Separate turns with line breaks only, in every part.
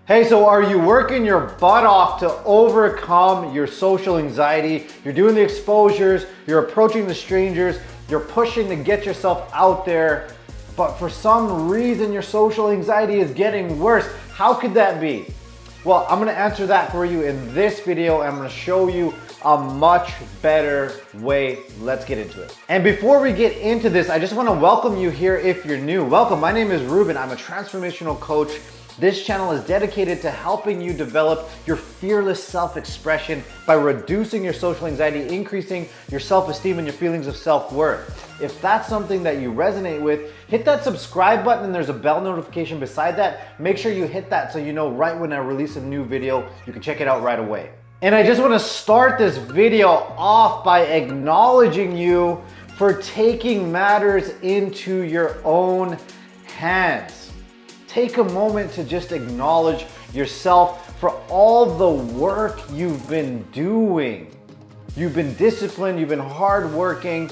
Hey, so are you working your butt off to overcome your social anxiety? You're doing the exposures, you're approaching the strangers, you're pushing to get yourself out there, but for some reason your social anxiety is getting worse. How could that be? Well, I'm gonna answer that for you in this video. I'm gonna show you a much better way. Let's get into it. And before we get into this, I just wanna welcome you here if you're new. Welcome, my name is Rubin. I'm a transformational coach. This channel is dedicated to helping you develop your fearless self-expression by reducing your social anxiety, increasing your self-esteem and your feelings of self-worth. If that's something that you resonate with, hit that subscribe button and there's a bell notification beside that. Make sure you hit that so you know right when I release a new video, you can check it out right away. And I just want to start this video off by acknowledging you for taking matters into your own hands. Take a moment to just acknowledge yourself for all the work you've been doing. You've been disciplined, you've been hardworking,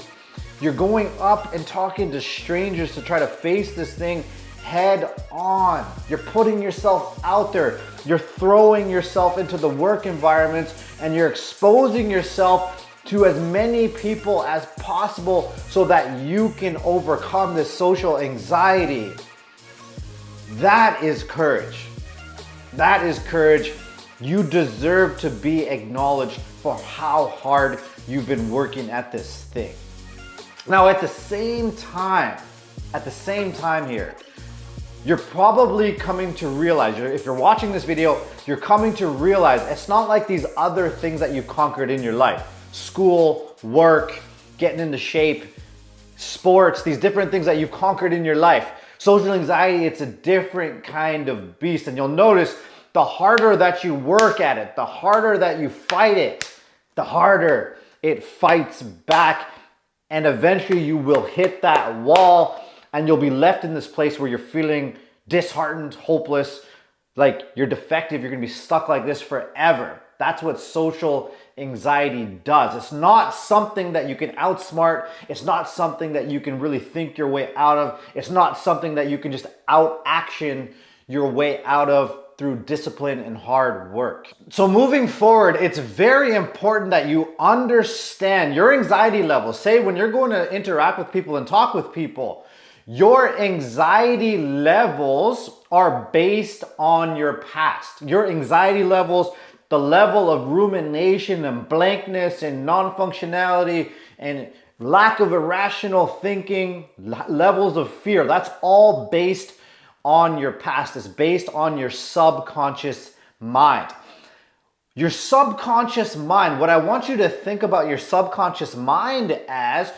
you're going up and talking to strangers to try to face this thing head on. You're putting yourself out there, you're throwing yourself into the work environments, and you're exposing yourself to as many people as possible so that you can overcome this social anxiety. That is courage. That is courage. You deserve to be acknowledged for how hard you've been working at this thing. Now, at the same time here, you're probably coming to realize, if you're watching this video, you're coming to realize it's not like these other things that you've conquered in your life. School, work, getting into shape, sports, these different things that you've conquered in your life. Social anxiety, it's a different kind of beast. And you'll notice the harder that you work at it, the harder that you fight it, the harder it fights back. And eventually you will hit that wall and you'll be left in this place where you're feeling disheartened, hopeless, like you're defective, you're gonna be stuck like this forever. That's what social anxiety does. It's not something that you can outsmart. It's not something that you can really think your way out of. It's not something that you can just out-action your way out of through discipline and hard work. So moving forward, it's very important that you understand your anxiety levels. Say when you're going to interact with people and talk with people, your anxiety levels are based on your past. Your anxiety levels, the level of rumination and blankness and non-functionality and lack of irrational thinking, levels of fear, that's all based on your past. It's based on your subconscious mind. Your subconscious mind, what I want you to think about your subconscious mind as,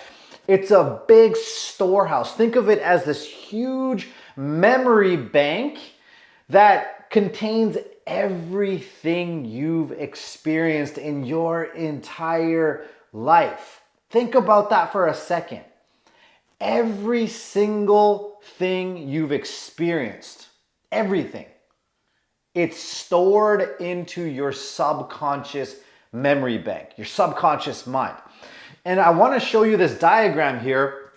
it's a big storehouse. Think of it as this huge memory bank that contains everything you've experienced in your entire life. Think about that for a second. Every single thing you've experienced, everything, it's stored into your subconscious memory bank, your subconscious mind. And I want to show you this diagram here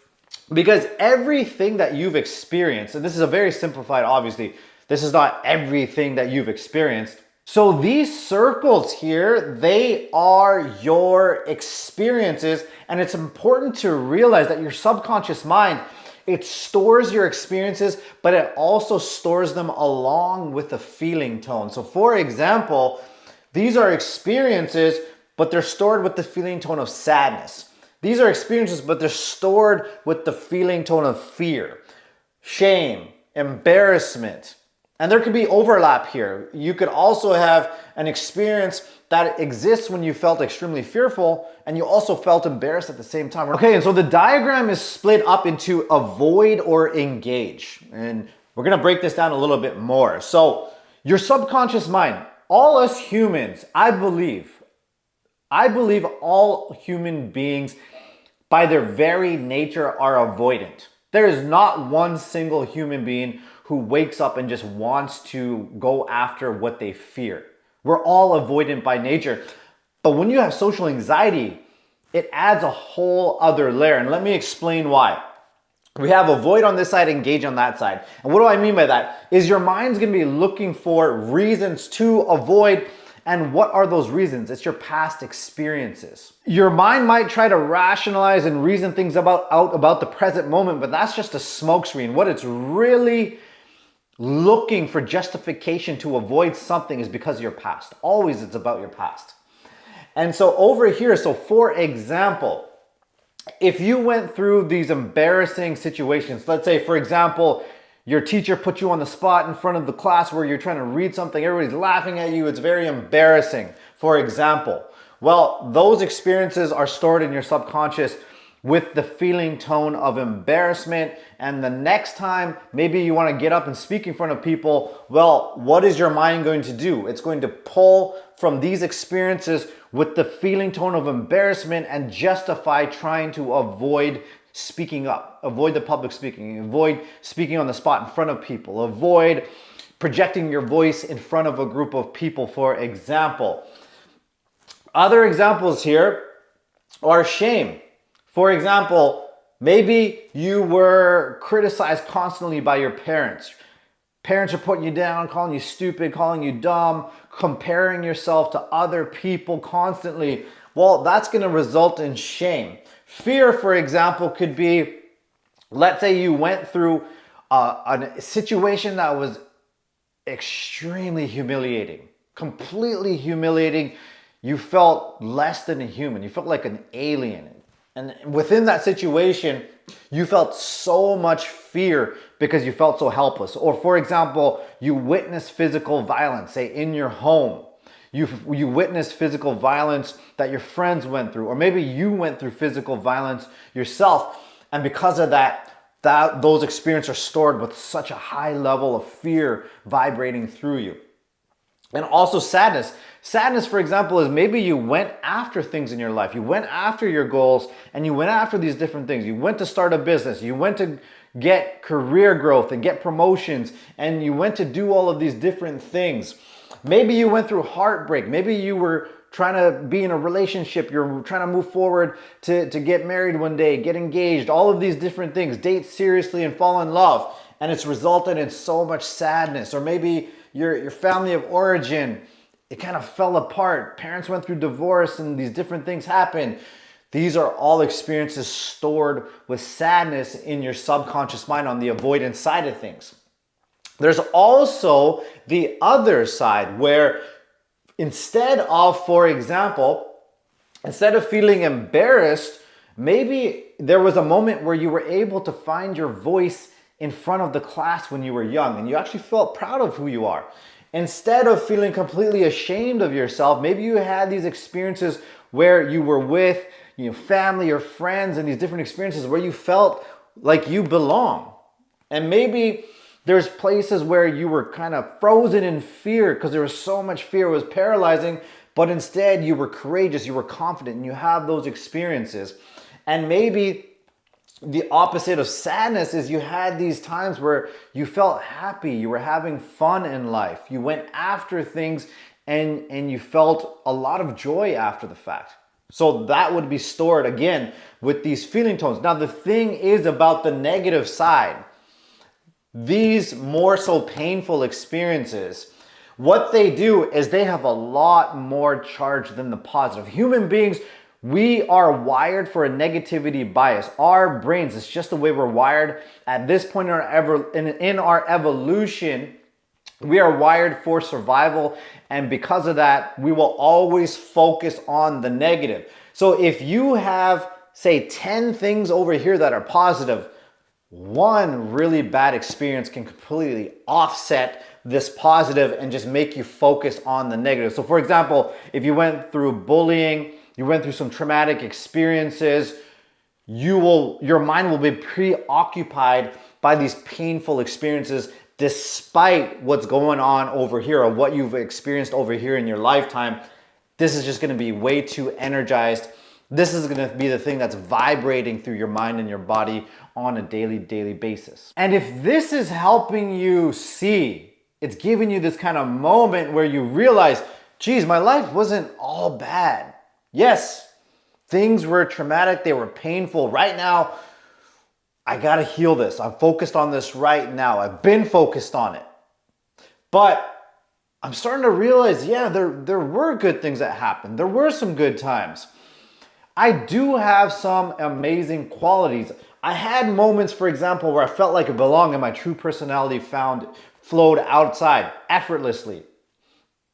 because everything that you've experienced, and this is a very simplified, obviously, this is not everything that you've experienced. So these circles here, they are your experiences. And it's important to realize that your subconscious mind, it stores your experiences, but it also stores them along with a feeling tone. So for example, these are experiences, but they're stored with the feeling tone of sadness. These are experiences, but they're stored with the feeling tone of fear, shame, embarrassment. And there could be overlap here. You could also have an experience that exists when you felt extremely fearful and you also felt embarrassed at the same time. Okay, and so the diagram is split up into avoid or engage. And we're gonna break this down a little bit more. So your subconscious mind, all us humans, I believe all human beings by their very nature are avoidant. There is not one single human being who wakes up and just wants to go after what they fear. We're all avoidant by nature. But when you have social anxiety, it adds a whole other layer. And let me explain why. We have avoid on this side, engage on that side. And what do I mean by that? Is your mind's gonna be looking for reasons to avoid. And what are those reasons? It's your past experiences. Your mind might try to rationalize and reason things out about the present moment, but that's just a smokescreen. What it's really looking for justification to avoid something is because of your past. Always it's about your past. And so over here, so for example, if you went through these embarrassing situations, let's say, for example, your teacher put you on the spot in front of the class where you're trying to read something, everybody's laughing at you, it's very embarrassing, for example. Well, those experiences are stored in your subconscious with the feeling tone of embarrassment. And the next time maybe you want to get up and speak in front of people, well, what is your mind going to do? It's going to pull from these experiences with the feeling tone of embarrassment and justify trying to avoid speaking up, avoid the public speaking, avoid speaking on the spot in front of people, avoid projecting your voice in front of a group of people, for example. Other examples here are shame. For example, maybe you were criticized constantly by your parents. Parents are putting you down, calling you stupid, calling you dumb, comparing yourself to other people constantly. Well, that's going to result in shame. Fear, for example, could be, let's say you went through a situation that was extremely humiliating, completely humiliating. You felt less than a human. You felt like an alien. And within that situation, you felt so much fear because you felt so helpless. Or for example, you witnessed physical violence, say in your home. You witnessed physical violence that your friends went through, or maybe you went through physical violence yourself. And because of that, those experiences are stored with such a high level of fear vibrating through you. And also sadness. Sadness, for example, is maybe you went after things in your life. You went after your goals and you went after these different things. You went to start a business. You went to get career growth and get promotions, and you went to do all of these different things. Maybe you went through heartbreak. Maybe you were trying to be in a relationship. You're trying to move forward to get married one day, get engaged, all of these different things, date seriously and fall in love. And it's resulted in so much sadness. Or maybe your family of origin, it kind of fell apart. Parents went through divorce and these different things happened. These are all experiences stored with sadness in your subconscious mind on the avoidance side of things. There's also the other side where instead of, for example, instead of feeling embarrassed, maybe there was a moment where you were able to find your voice in front of the class when you were young and you actually felt proud of who you are. Instead of feeling completely ashamed of yourself, maybe you had these experiences where you were with family or friends and these different experiences where you felt like you belong. And maybe there's places where you were kind of frozen in fear because there was so much fear, it was paralyzing, but instead you were courageous, you were confident, and you have those experiences. And maybe the opposite of sadness is you had these times where you felt happy, you were having fun in life, you went after things and you felt a lot of joy after the fact. So that would be stored again with these feeling tones. Now the thing is about the negative side, these more so painful experiences, what they do is they have a lot more charge than the positive. Human beings, we are wired for a negativity bias. Our brains, it's just the way we're wired. At this point in our evolution, we are wired for survival, and because of that, we will always focus on the negative. So if you have, say, 10 things over here that are positive, one really bad experience can completely offset this positive and just make you focus on the negative. So for example, if you went through bullying, you went through some traumatic experiences, your mind will be preoccupied by these painful experiences despite what's going on over here or what you've experienced over here in your lifetime. This is just going to be way too energized. This is going to be the thing that's vibrating through your mind and your body on a daily basis. And if this is helping you see, it's giving you this kind of moment where you realize, geez, my life wasn't all bad. Yes, things were traumatic, they were painful. Right now, I gotta heal this. I'm focused on this right now. I've been focused on it. But I'm starting to realize, yeah, there were good things that happened. There were some good times. I do have some amazing qualities. I had moments, for example, where I felt like I belonged and my true personality flowed outside effortlessly.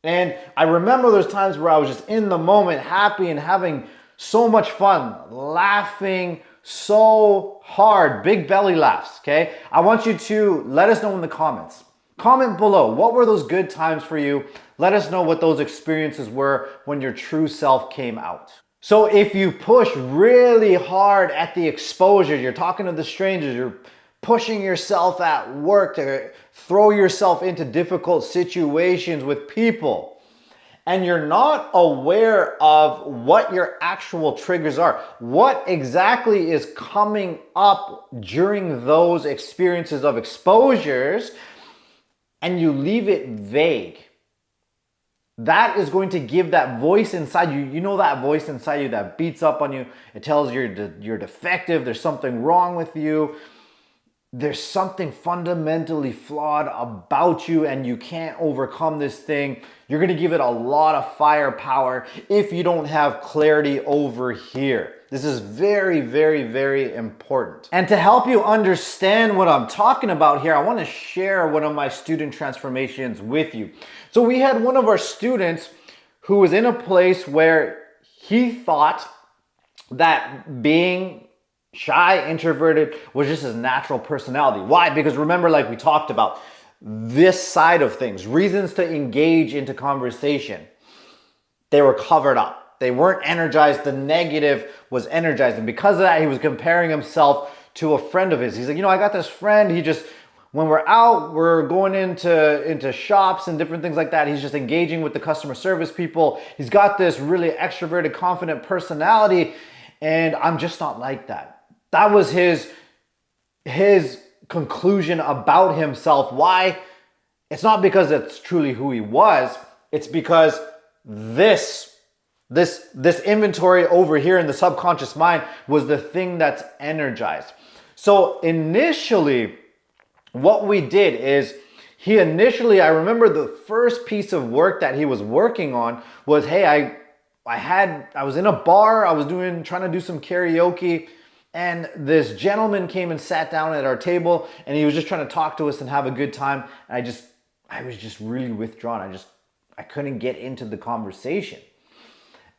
And I remember those times where I was just in the moment, happy and having so much fun, laughing so hard, big belly laughs, okay? I want you to let us know in the comments. Comment below, what were those good times for you? Let us know what those experiences were when your true self came out. So if you push really hard at the exposure, you're talking to the strangers, you're pushing yourself at work to throw yourself into difficult situations with people, and you're not aware of what your actual triggers are, what exactly is coming up during those experiences of exposures, and you leave it vague, that is going to give that voice inside you, you know, that voice inside you that beats up on you. It tells you you're defective, there's something wrong with you, there's something fundamentally flawed about you and you can't overcome this thing. You're going to give it a lot of firepower if you don't have clarity over here. This is very, very, very important. And to help you understand what I'm talking about here, I want to share one of my student transformations with you. So we had one of our students who was in a place where he thought that being shy, introverted was just his natural personality. Why? Because remember, like we talked about, this side of things, reasons to engage into conversation, they were covered up. They weren't energized. The negative was energized. And because of that, he was comparing himself to a friend of his. He's like, you know, I got this friend. He just, when we're out, we're going into shops and different things like that. He's just engaging with the customer service people. He's got this really extroverted, confident personality. And I'm just not like that. That was his conclusion about himself. Why? It's not because it's truly who he was. It's because this inventory over here in the subconscious mind was the thing that's energized. So initially, what we did is I remember the first piece of work that he was working on was, hey, I was in a bar, I was trying to do some karaoke, and this gentleman came and sat down at our table and he was just trying to talk to us and have a good time. And I was just really withdrawn. I couldn't get into the conversation.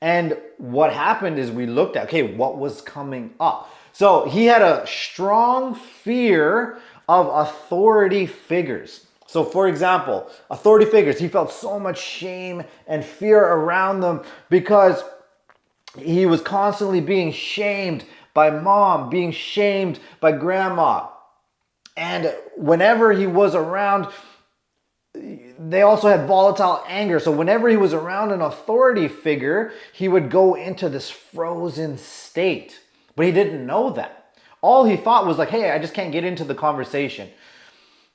And what happened is we looked at, okay, what was coming up? So he had a strong fear of authority figures. So for example, authority figures, he felt so much shame and fear around them because he was constantly being shamed by mom, being shamed by grandma. And whenever he was around, they also had volatile anger. So whenever he was around an authority figure, he would go into this frozen state. But he didn't know that. All he thought was like, hey, I just can't get into the conversation.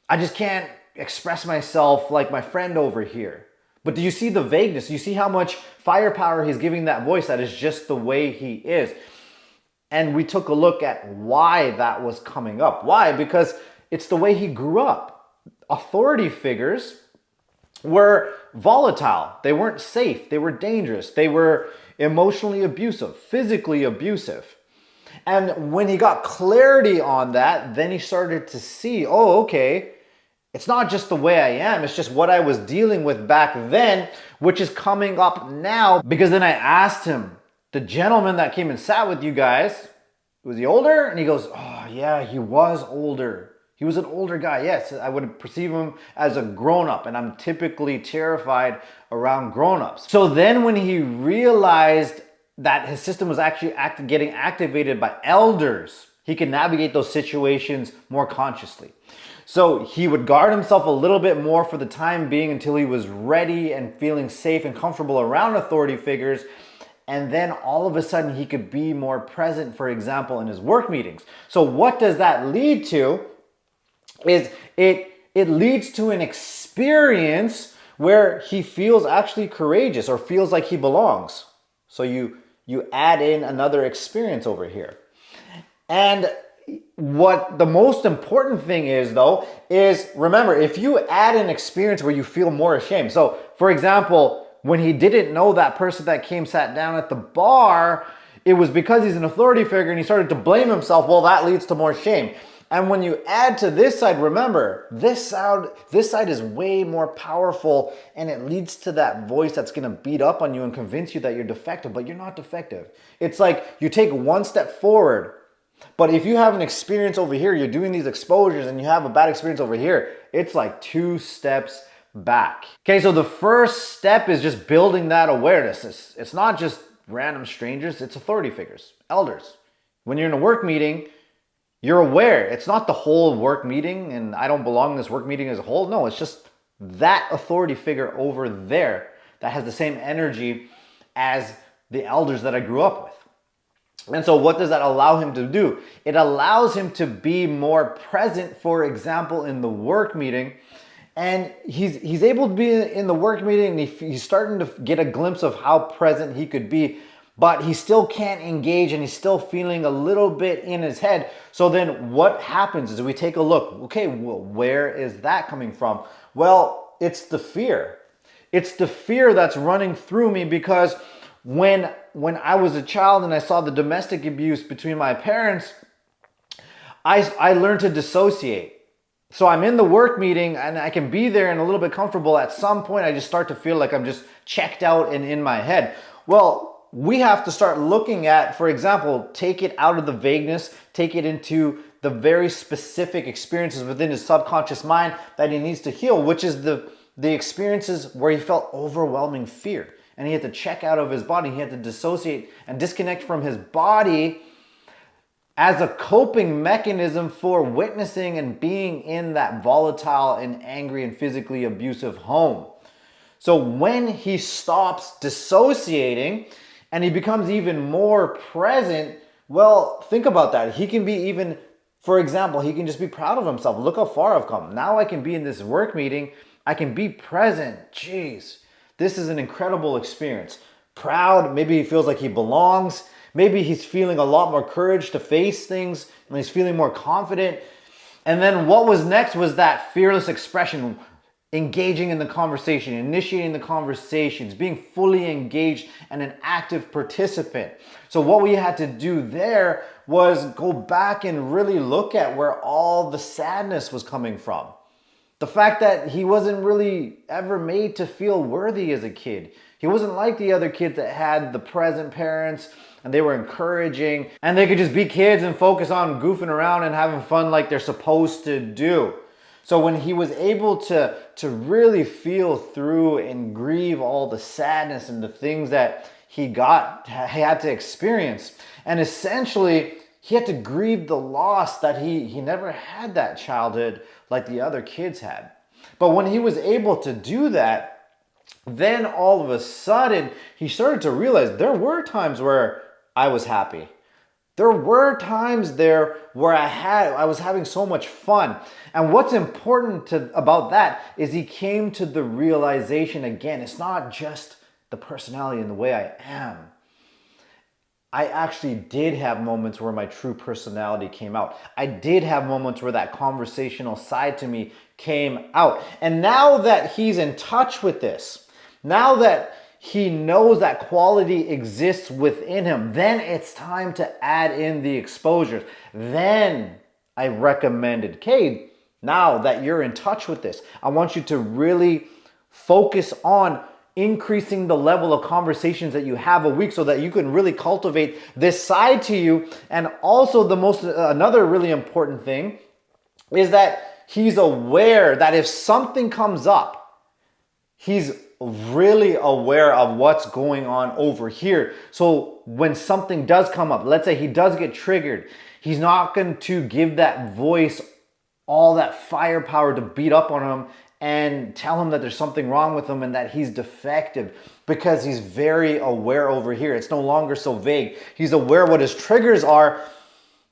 I just can't express myself like my friend over here. But do you see the vagueness? You see how much firepower he's giving that voice? That is just the way he is. And we took a look at why that was coming up. Why? Because it's the way he grew up. Authority figures were volatile. They weren't safe. They were dangerous. They were emotionally abusive, physically abusive. And when he got clarity on that, then he started to see, oh, okay, it's not just the way I am, it's just what I was dealing with back then, which is coming up now. Because then I asked him, the gentleman that came and sat with you guys, was he older? And he goes, oh yeah, he was older. He was an older guy. Yes, I would perceive him as a grown-up, and I'm typically terrified around grown-ups. So then when he realized that his system was actually getting activated by elders, he could navigate those situations more consciously. So he would guard himself a little bit more for the time being until he was ready and feeling safe and comfortable around authority figures. And then all of a sudden he could be more present, for example, in his work meetings. So what does that lead to? Is it leads to an experience where he feels actually courageous or feels like he belongs. So you add in another experience over here. And what the most important thing is though, is remember, if you add an experience where you feel more ashamed. So for example, when he didn't know that person that came sat down at the bar, it was because he's an authority figure and he started to blame himself. Well, that leads to more shame. And when you add to this side, remember, this side is way more powerful, and it leads to that voice that's gonna beat up on you and convince you that you're defective, but you're not defective. It's like you take one step forward, but if you have an experience over here, you're doing these exposures and you have a bad experience over here, it's like 2 steps back. Okay, so the first step is just building that awareness. It's not just random strangers, it's authority figures, elders. When you're in a work meeting, you're aware. It's not the whole work meeting and I don't belong in this work meeting as a whole. No, it's just that authority figure over there that has the same energy as the elders that I grew up with. And so what does that allow him to do? It allows him to be more present, for example, in the work meeting. And he's able to be in the work meeting and he's starting to get a glimpse of how present he could be, but he still can't engage and he's still feeling a little bit in his head. So then what happens is we take a look. Okay, well, where is that coming from? Well, it's the fear. It's the fear that's running through me because when I was a child and I saw the domestic abuse between my parents, I learned to dissociate. So I'm in the work meeting and I can be there and a little bit comfortable. At some point, I just start to feel like I'm just checked out and in my head. Well, we have to start looking at, for example, take it out of the vagueness, take it into the very specific experiences within his subconscious mind that he needs to heal, which is the experiences where he felt overwhelming fear. And he had to check out of his body. He had to dissociate and disconnect from his body as a coping mechanism for witnessing and being in that volatile and angry and physically abusive home. So when he stops dissociating and he becomes even more present, well, think about that. He can be even, for example, he can just be proud of himself. Look how far I've come. Now I can be in this work meeting. I can be present. Jeez, this is an incredible experience. Proud, maybe he feels like he belongs. Maybe he's feeling a lot more courage to face things and he's feeling more confident. And then what was next was that fearless expression, engaging in the conversation, initiating the conversations, being fully engaged and an active participant. So what we had to do there was go back and really look at where all the sadness was coming from. The fact that he wasn't really ever made to feel worthy as a kid. He wasn't like the other kids that had the present parents and they were encouraging and they could just be kids and focus on goofing around and having fun like they're supposed to do. So when he was able to really feel through and grieve all the sadness and the things that he had to experience, and essentially he had to grieve the loss that he never had that childhood like the other kids had. But when he was able to do that, then all of a sudden he started to realize there were times where I was happy. There were times there where I was having so much fun. And what's important about that is he came to the realization again, it's not just the personality and the way I am. I actually did have moments where my true personality came out. I did have moments where that conversational side to me came out. And now that he's in touch with this, now that he knows that quality exists within him, then it's time to add in the exposures. Then I recommended, okay, now that you're in touch with this, I want you to really focus on increasing the level of conversations that you have a week so that you can really cultivate this side to you. And also another really important thing is that he's aware that if something comes up, he's really aware of what's going on over here. So when something does come up, let's say he does get triggered, he's not going to give that voice all that firepower to beat up on him and tell him that there's something wrong with him and that he's defective, because he's very aware over here. It's no longer so vague. He's aware what his triggers are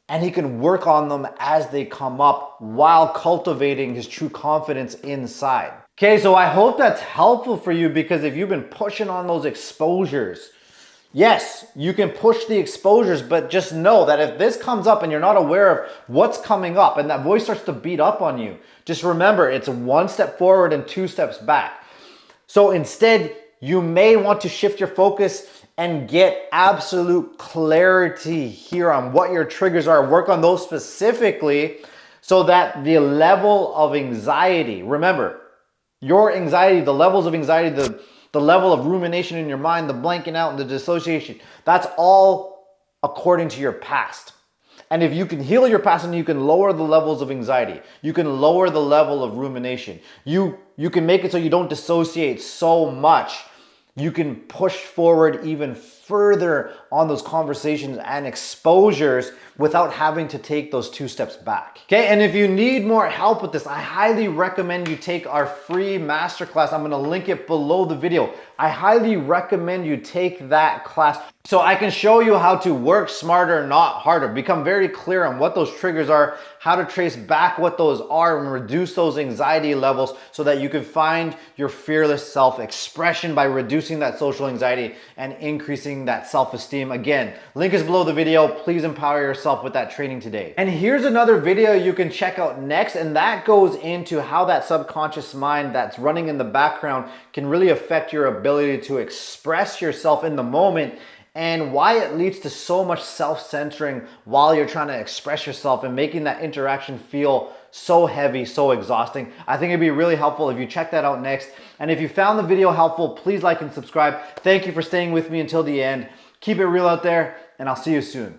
and he can work on them as they come up while cultivating his true confidence inside. Okay, so I hope that's helpful for you, because if you've been pushing on those exposures, Yes, you can push the exposures, but just know that if this comes up and you're not aware of what's coming up and that voice starts to beat up on you, just remember it's one step forward and two steps back. So instead, you may want to shift your focus and get absolute clarity here on what your triggers are. Work on those specifically so that the level of anxiety, remember, your anxiety, the levels of anxiety, the level of rumination in your mind, the blanking out and the dissociation, that's all according to your past. And if you can heal your past and you can lower the levels of anxiety, you can lower the level of rumination, you can make it so you don't dissociate so much, you can push forward even further on those conversations and exposures without having to take those two steps back. Okay, and if you need more help with this, I highly recommend you take our free masterclass. I'm gonna link it below the video. I highly recommend you take that class so I can show you how to work smarter, not harder. Become very clear on what those triggers are, how to trace back what those are and reduce those anxiety levels so that you can find your fearless self-expression by reducing that social anxiety and increasing that self-esteem. Again, link is below the video. Please empower yourself with that training today. And here's another video you can check out next, and that goes into how that subconscious mind that's running in the background can really affect your ability to express yourself in the moment and why it leads to so much self-censoring while you're trying to express yourself and making that interaction feel so heavy, so exhausting. I think it'd be really helpful if you check that out next. And if you found the video helpful, please like and subscribe. Thank you for staying with me until the end. Keep it real out there, and I'll see you soon.